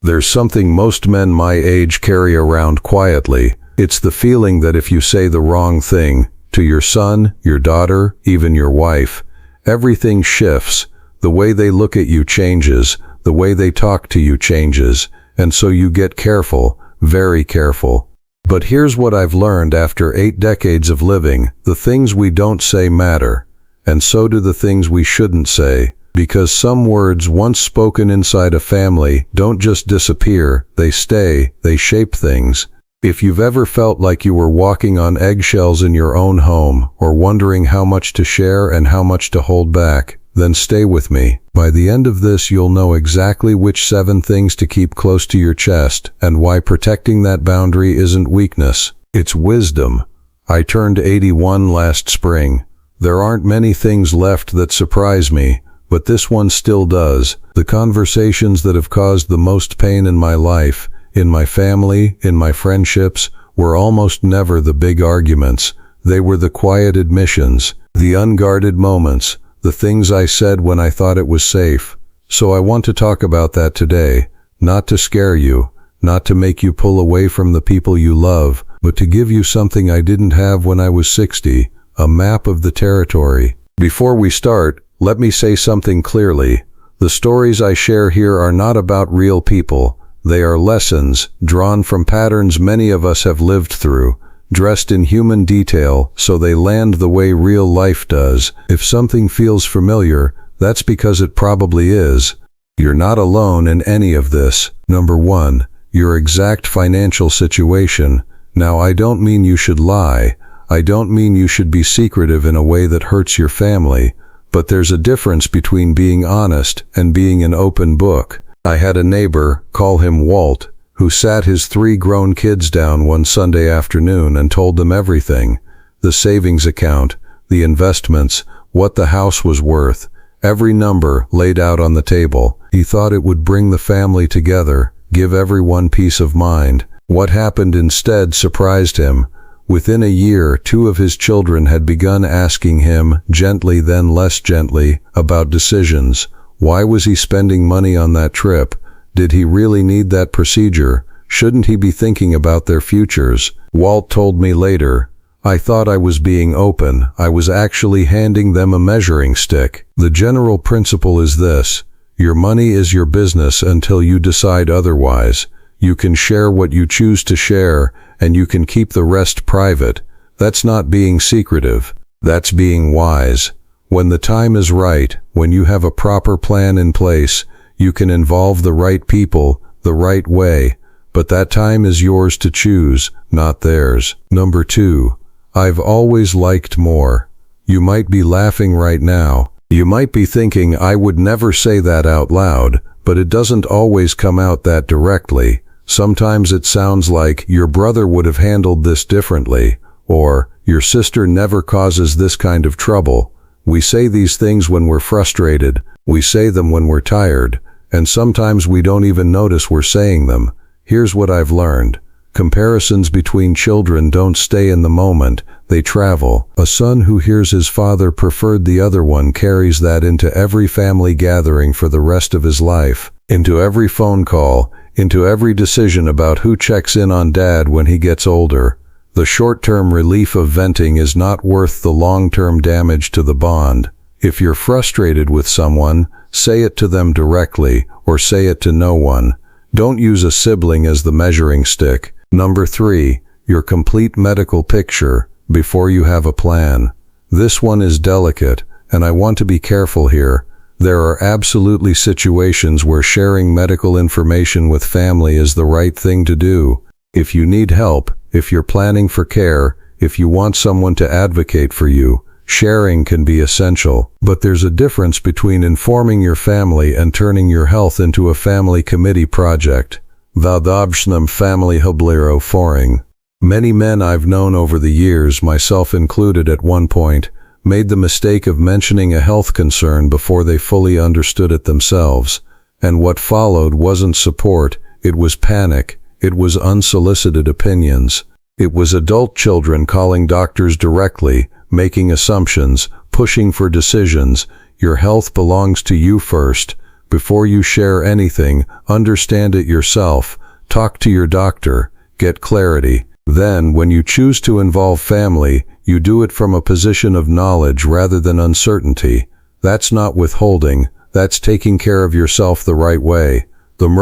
There's something most men my age carry around quietly. It's the feeling that if you say the wrong thing, to your son, your daughter, even your wife, everything shifts. The way they look at you changes, the way they talk to you changes, and so you get careful, very careful. But here's what I've learned after 8 decades of living: the things we don't say matter, and so do the things we shouldn't say, because some words once spoken inside a family don't just disappear, they stay, they shape things. If you've ever felt like you were walking on eggshells in your own home, or wondering how much to share and how much to hold back, then stay with me. By the end of this, you'll know exactly which 7 things to keep close to your chest, and why protecting that boundary isn't weakness, it's wisdom. I turned 81 last spring. There aren't many things left that surprise me, but this one still does. The conversations that have caused the most pain in my life, in my family, in my friendships, were almost never the big arguments. They were the quiet admissions, the unguarded moments, the things I said when I thought it was safe. So I want to talk about that today, not to scare you, not to make you pull away from the people you love, but to give you something I didn't have when I was 60, a map of the territory. Before we start, let me say something clearly. The stories I share here are not about real people. They are lessons, drawn from patterns many of us have lived through, dressed in human detail so they land the way real life does. If something feels familiar, that's because it probably is. You're not alone in any of this. Number 1, your exact financial situation. Now, I don't mean you should lie. I don't mean you should be secretive in a way that hurts your family. But there's a difference between being honest and being an open book. I had a neighbor, call him Walt, who sat his 3 grown kids down one Sunday afternoon and told them everything. The savings account, the investments, what the house was worth, every number laid out on the table. He thought it would bring the family together, give everyone peace of mind. What happened instead surprised him. Within a year, 2 of his children had begun asking him, gently then less gently, about decisions. Why was he spending money on that trip? Did he really need that procedure? Shouldn't he be thinking about their futures? Walt told me later, I thought I was being open. I was actually handing them a measuring stick. The general principle is this: your money is your business until you decide otherwise. You can share what you choose to share, and you can keep the rest private. That's not being secretive. That's being wise. When the time is right, when you have a proper plan in place, you can involve the right people, the right way, but that time is yours to choose, not theirs. Number 2, I've always liked more. You might be laughing right now. You might be thinking, I would never say that out loud, but it doesn't always come out that directly. Sometimes it sounds like, your brother would have handled this differently, or, your sister never causes this kind of trouble. We say these things when we're frustrated, we say them when we're tired, and sometimes we don't even notice we're saying them. Here's what I've learned. Comparisons between children don't stay in the moment, they travel. A son who hears his father preferred the other one carries that into every family gathering for the rest of his life, into every phone call, into every decision about who checks in on dad when he gets older. The short-term relief of venting is not worth the long-term damage to the bond. If you're frustrated with someone, say it to them directly, or say it to no one. Don't use a sibling as the measuring stick. Number 3, your complete medical picture before you have a plan. This one is delicate, and I want to be careful here. There are absolutely situations where sharing medical information with family is the right thing to do. If you need help, if you're planning for care, if you want someone to advocate for you, sharing can be essential. But there's a difference between informing your family and turning your health into a family committee project. Vadobshnam family hublero foring. Many men I've known over the years, myself included at one point, made the mistake of mentioning a health concern before they fully understood it themselves. And what followed wasn't support, it was panic, it was unsolicited opinions. It was adult children calling doctors directly, making assumptions, pushing for decisions. Your health belongs to you first. Before you share anything, understand it yourself. Talk to your doctor. Get clarity. Then, when you choose to involve family, you do it from a position of knowledge rather than uncertainty. That's not withholding. That's taking care of yourself the right way. I'm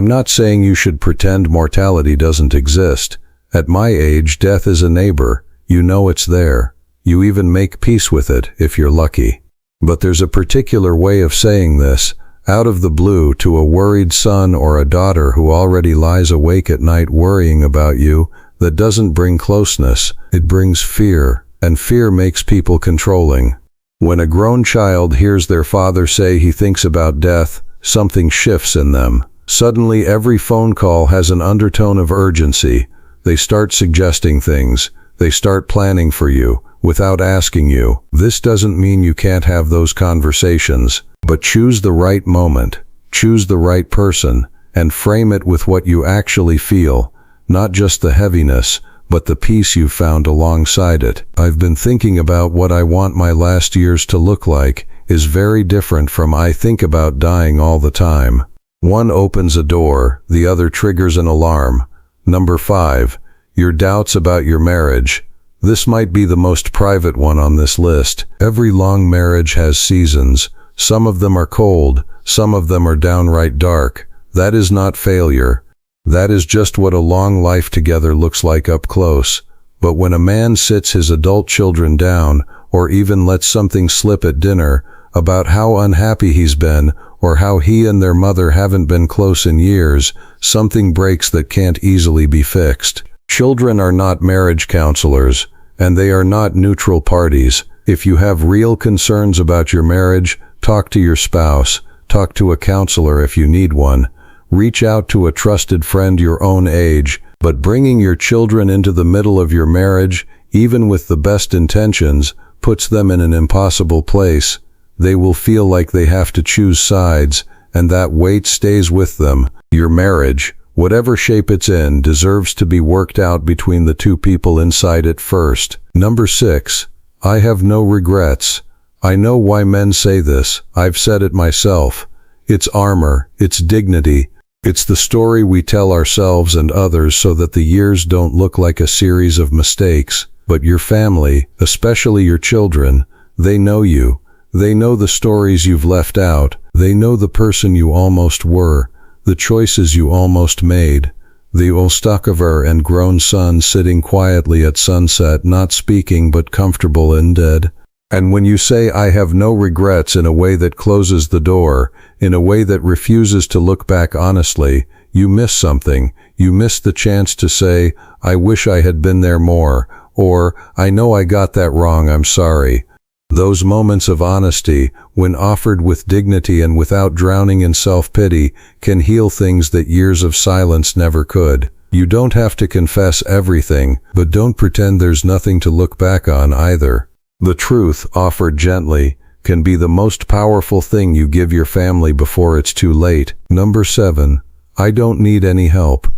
not saying you should pretend mortality doesn't exist. At my age, death is a neighbor. You know it's there. You even make peace with it, if you're lucky. But there's a particular way of saying this, out of the blue, to a worried son or a daughter who already lies awake at night worrying about you, that doesn't bring closeness. It brings fear, and fear makes people controlling. When a grown child hears their father say he thinks about death, something shifts in them. Suddenly every phone call has an undertone of urgency. They start suggesting things. They start planning for you, without asking you. This doesn't mean you can't have those conversations, but choose the right moment, choose the right person, and frame it with what you actually feel, not just the heaviness, but the peace you've found alongside it. I've been thinking about what I want my last years to look like is very different from I think about dying all the time. One opens a door, the other triggers an alarm. Number 5, your doubts about your marriage. This might be the most private one on this list. Every long marriage has seasons. Some of them are cold, some of them are downright dark. That is not failure. That is just what a long life together looks like up close. But when a man sits his adult children down, or even lets something slip at dinner, about how unhappy he's been, or how he and their mother haven't been close in years, something breaks that can't easily be fixed. Children are not marriage counselors, and they are not neutral parties. If you have real concerns about your marriage, talk to your spouse, talk to a counselor if you need one. Reach out to a trusted friend your own age, but bringing your children into the middle of your marriage, even with the best intentions, puts them in an impossible place. They will feel like they have to choose sides, and that weight stays with them. Your marriage, whatever shape it's in, deserves to be worked out between the two people inside it first. Number 6, I have no regrets. I know why men say this. I've said it myself. It's armor, it's dignity. It's the story we tell ourselves and others so that the years don't look like a series of mistakes. But your family, especially your children, they know you. They know the stories you've left out. They know the person you almost were, the choices you almost made. The Ostakover and grown son sitting quietly at sunset, not speaking but comfortable and dead. And when you say I have no regrets in a way that closes the door, in a way that refuses to look back honestly, you miss something. You miss the chance to say, I wish I had been there more, or I know I got that wrong, I'm sorry. Those moments of honesty, when offered with dignity and without drowning in self-pity, can heal things that years of silence never could. You don't have to confess everything, but don't pretend there's nothing to look back on either. The truth, offered gently, can be the most powerful thing you give your family before it's too late. Number 7, I don't need any help.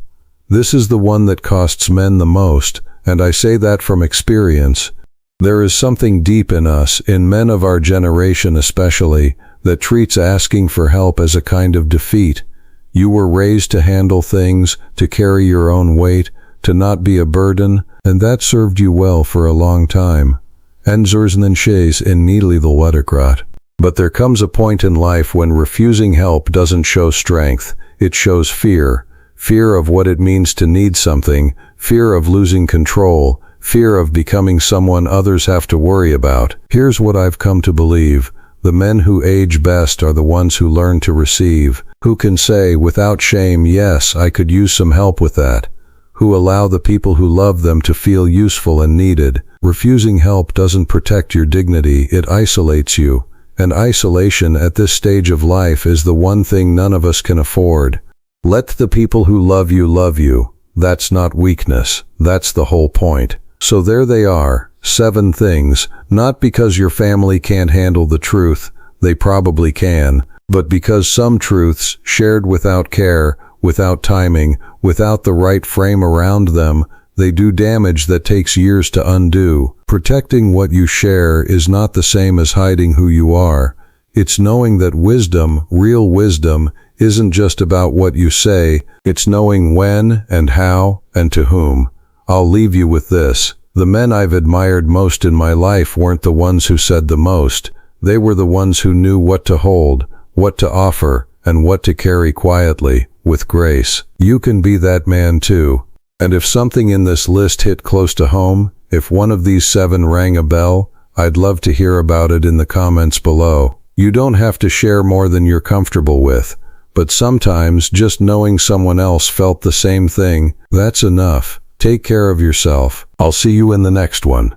This is the one that costs men the most, and I say that from experience. There is something deep in us, in men of our generation especially, that treats asking for help as a kind of defeat. You were raised to handle things, to carry your own weight, to not be a burden, and that served you well for a long time. En zullen shays in needly the waterkrat. But there comes a point in life when refusing help doesn't show strength, it shows fear. Fear of what it means to need something, fear of losing control, fear of becoming someone others have to worry about. Here's what I've come to believe. The men who age best are the ones who learn to receive, who can say without shame, yes, I could use some help with that, who allow the people who love them to feel useful and needed. Refusing help doesn't protect your dignity, it isolates you. And isolation at this stage of life is the one thing none of us can afford. Let the people who love you love you. That's not weakness, that's the whole point. So there they are, 7 things, not because your family can't handle the truth, they probably can, but because some truths, shared without care, without timing, without the right frame around them, They do damage that takes years to undo. Protecting what you share is not the same as hiding who you are. It's knowing that wisdom, real wisdom, isn't just about what you say, it's knowing when and how and to whom. I'll leave you with this. The men I've admired most in my life weren't the ones who said the most. They were the ones who knew what to hold, what to offer, and what to carry quietly, with grace. You can be that man too. And if something in this list hit close to home, if one of these 7 rang a bell, I'd love to hear about it in the comments below. You don't have to share more than you're comfortable with, but sometimes just knowing someone else felt the same thing, that's enough. Take care of yourself. I'll see you in the next one.